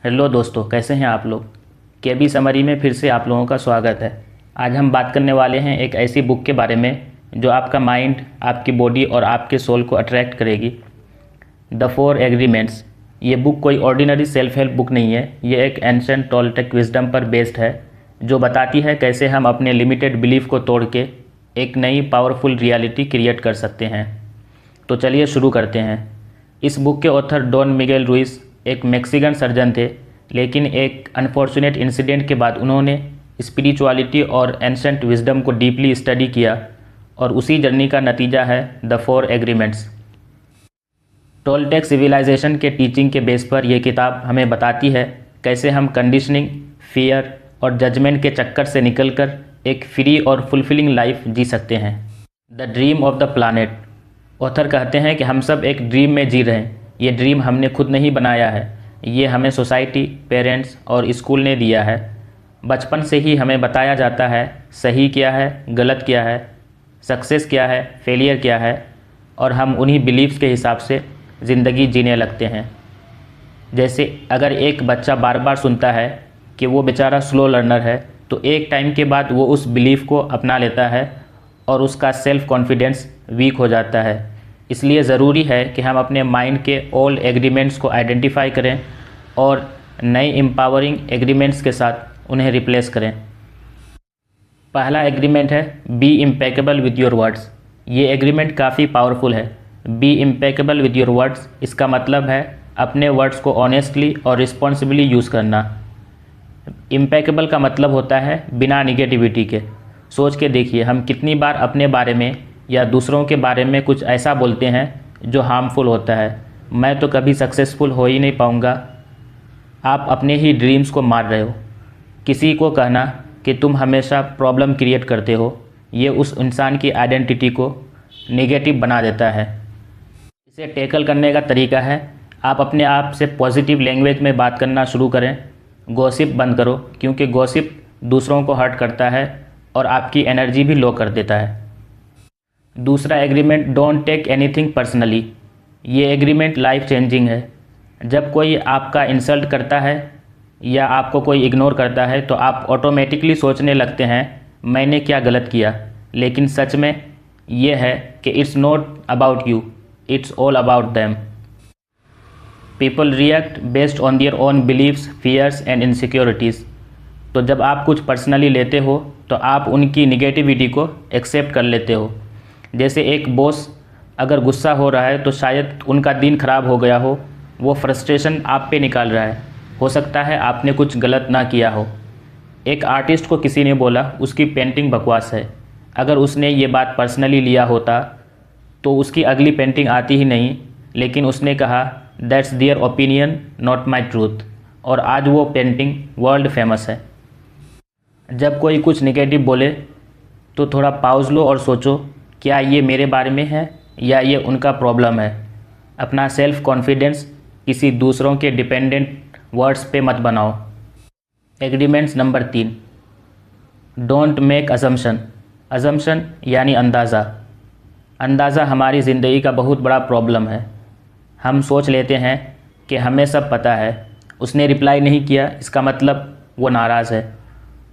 Hello दोस्तों, कैसे हैं आप लोग। केबी समरी में फिर से आप लोगों का स्वागत है। आज हम बात करने वाले हैं एक ऐसी बुक के बारे में जो आपका माइंड, आपकी बॉडी और आपके सोल को अट्रैक्ट करेगी। The four agreements. ये बुक कोई ऑर्डिनरी सेल्फ हेल्प बुक नहीं है। ये एक एंशिएंट टोल्टेक विजडम पर बेस्ड है जो बताती है कैसे हम अपने लिमिटेड बिलीफ को तोड़ के एक नई पावरफुल रियलिटी क्रिएट कर सकते हैं। तो चलिए शुरू करते हैं। इस बुक के ऑथर डॉन मिगेल रुइस एक मैक्सिकन सर्जन थे, लेकिन एक अनफॉर्चुनेट इंसिडेंट के बाद उन्होंने स्पिरिचुअलिटी और एंशिएंट विजडम को डीपली स्टडी किया और उसी जर्नी का नतीजा है the four agreements. Toltec civilisation के टीचिंग के बेस पर यह किताब हमें बताती है कैसे हम कंडीशनिंग, फियर और जजमेंट के चक्कर से निकलकर एक फ्री और फुलफिलिंग लाइफ जी सकते हैं। The dream of the planet. Author कहते हैं कि हम सब एक ड्रीम में जी रहे हैं। ये ड्रीम हमने खुद नहीं बनाया है, ये हमें सोसाइटी, पेरेंट्स और स्कूल ने दिया है। बचपन से ही हमें बताया जाता है सही क्या है, गलत क्या है, सक्सेस क्या है, फेलियर क्या है, और हम उन्हीं बिलीव्स के हिसाब से ज़िंदगी जीने लगते हैं। जैसे अगर एक बच्चा बार बार सुनता है कि वो बेचारा स्लो लर्नर है, तो एक टाइम के बाद वो उस बिलीफ को अपना लेता है और उसका सेल्फ कॉन्फिडेंस वीक हो जाता है। इसलिए ज़रूरी है कि हम अपने माइंड के ओल्ड एग्रीमेंट्स को आइडेंटिफाई करें और नए एम्पावरिंग एग्रीमेंट्स के साथ उन्हें रिप्लेस करें। पहला एग्रीमेंट है be impeccable with your words. ये एग्रीमेंट काफ़ी पावरफुल है। Be impeccable with your words, इसका मतलब है अपने वर्ड्स को ऑनेस्टली और रिस्पॉन्सिबली यूज़ करना। इम्पेकेबल का मतलब होता है बिना निगेटिविटी के। सोच के देखिए, हम कितनी बार अपने बारे में या दूसरों के बारे में कुछ ऐसा बोलते हैं जो हार्मफुल होता है। मैं तो कभी सक्सेसफुल हो ही नहीं पाऊँगा। आप अपने ही ड्रीम्स को मार रहे हो। किसी को कहना कि तुम हमेशा प्रॉब्लम क्रिएट करते हो, ये उस इंसान की आइडेंटिटी को नेगेटिव बना देता है। इसे टैकल करने का तरीका है आप अपने आप से पॉजिटिव लैंग्वेज में बात करना शुरू करें। गॉसिप बंद करो, क्योंकि गॉसिप दूसरों को हर्ट करता है और आपकी एनर्जी भी लो कर देता है। दूसरा agreement, don't take anything personally. ये एग्रीमेंट लाइफ चेंजिंग है। जब कोई आपका इंसल्ट करता है या आपको कोई इग्नोर करता है तो आप ऑटोमेटिकली सोचने लगते हैं मैंने क्या गलत किया, लेकिन सच में ये है कि it's not about you, it's all about them. People react based on their own beliefs, fears and insecurities. तो जब आप कुछ पर्सनली लेते हो तो आप उनकी निगेटिविटी को एक्सेप्ट कर लेते हो। जैसे एक बॉस अगर गुस्सा हो रहा है तो शायद उनका दिन खराब हो गया हो, वो फ्रस्ट्रेशन आप पे निकाल रहा है। हो सकता है आपने कुछ गलत ना किया हो। एक आर्टिस्ट को किसी ने बोला उसकी पेंटिंग बकवास है। अगर उसने ये बात पर्सनली लिया होता तो उसकी अगली पेंटिंग आती ही नहीं, लेकिन उसने कहा that's their opinion not my truth, और आज वो पेंटिंग वर्ल्ड फेमस है। जब कोई कुछ नेगेटिव बोले तो थोड़ा पॉज लो और सोचो क्या ये मेरे बारे में है या ये उनका प्रॉब्लम है। अपना सेल्फ कॉन्फिडेंस किसी दूसरों के डिपेंडेंट वर्ड्स पे मत बनाओ। Agreements number 3, don't make assumption. Assumption यानी अंदाज़ा। अंदाज़ा हमारी ज़िंदगी का बहुत बड़ा प्रॉब्लम है। हम सोच लेते हैं कि हमें सब पता है, उसने रिप्लाई नहीं किया इसका मतलब वो नाराज़ है,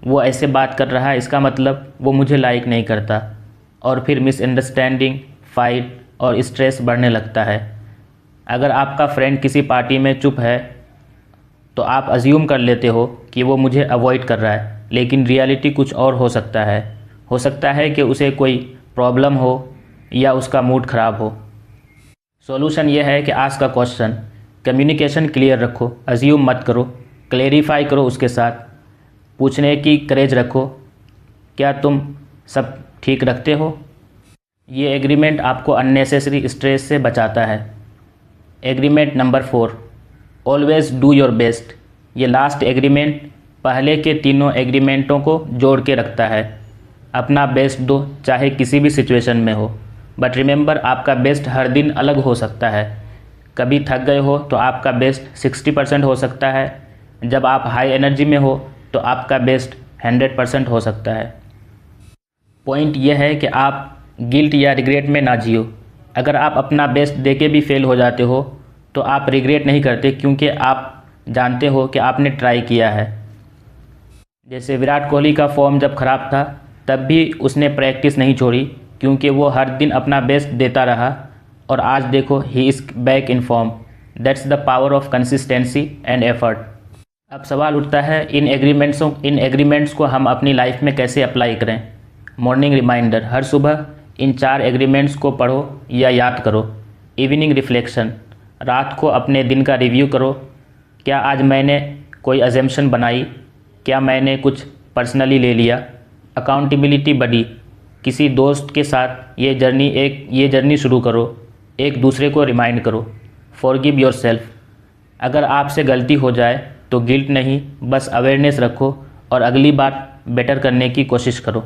वो ऐसे बात कर रहा है इसका मतलब वो मुझे लाइक नहीं करता, और फिर मिसअंडरस्टैंडिंग, फाइट और स्ट्रेस बढ़ने लगता है। अगर आपका फ्रेंड किसी पार्टी में चुप है तो आप अज्यूम कर लेते हो कि वो मुझे अवॉइड कर रहा है, लेकिन रियलिटी कुछ और हो सकता है। हो सकता है कि उसे कोई प्रॉब्लम हो या उसका मूड ख़राब हो। सॉल्यूशन ये है कि ask a question. Communication clear रखो, अज्यूम मत करो, क्लेरिफाई करो उसके साथ। पूछने की करेज रखो, क्या तुम सब ठीक रखते हो। ये एग्रीमेंट आपको अननेसेसरी स्ट्रेस से बचाता है। Agreement number 4, always do your best. ये लास्ट एग्रीमेंट पहले के तीनों एग्रीमेंटों को जोड़ के रखता है। अपना बेस्ट दो, चाहे किसी भी सिचुएशन में हो, बट रिमेंबर आपका बेस्ट हर दिन अलग हो सकता है। कभी थक गए हो तो आपका बेस्ट 60% हो सकता है। जब आप हाई एनर्जी में हो तो आपका बेस्ट 100% हो सकता है। पॉइंट यह है कि आप गिल्ट या रिग्रेट में ना जियो। अगर आप अपना बेस्ट देके भी फेल हो जाते हो तो आप रिग्रेट नहीं करते, क्योंकि आप जानते हो कि आपने ट्राई किया है। जैसे विराट कोहली का फॉर्म जब ख़राब था तब भी उसने प्रैक्टिस नहीं छोड़ी, क्योंकि वो हर दिन अपना बेस्ट देता रहा और आज देखो he is back in form. That's the power of consistency and effort. अब सवाल उठता है इन एग्रीमेंट्स को हम अपनी लाइफ में कैसे अप्लाई करें। मॉर्निंग रिमाइंडर, हर सुबह इन 4 एग्रीमेंट्स को पढ़ो या याद करो। इवनिंग रिफ्लेक्शन, रात को अपने दिन का रिव्यू करो। क्या आज मैंने कोई अजम्पशन बनाई, क्या मैंने कुछ पर्सनली ले लिया। अकाउंटेबिलिटी बडी, किसी दोस्त के साथ ये जर्नी शुरू करो, एक दूसरे को रिमाइंड करो। फॉरगिव योरसेल्फ, अगर आपसे गलती हो जाए तो गिल्ट नहीं, बस अवेयरनेस रखो और अगली बार बेटर करने की कोशिश करो।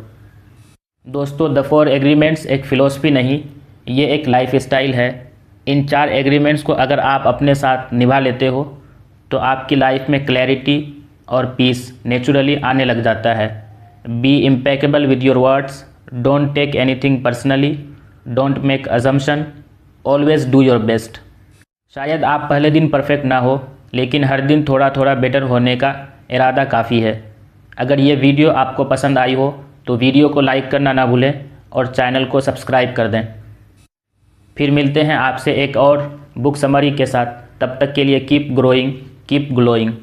दोस्तों, द 4 एग्रीमेंट्स एक फ़िलॉसफी नहीं, ये एक लाइफ स्टाइल है। इन 4 एग्रीमेंट्स को अगर आप अपने साथ निभा लेते हो तो आपकी लाइफ में क्लैरिटी और पीस नेचुरली आने लग जाता है। Be impeccable with your words, don't take anything personally, don't make assumption, always do your best. शायद आप पहले दिन परफेक्ट ना हो, लेकिन हर दिन थोड़ा थोड़ा बेटर होने का इरादा काफ़ी है। अगर ये वीडियो आपको पसंद आई हो तो वीडियो को लाइक करना ना भूलें और चैनल को सब्सक्राइब कर दें। फिर मिलते हैं आपसे एक और बुक समरी के साथ। तब तक के लिए कीप ग्रोइंग, कीप ग्लोइंग।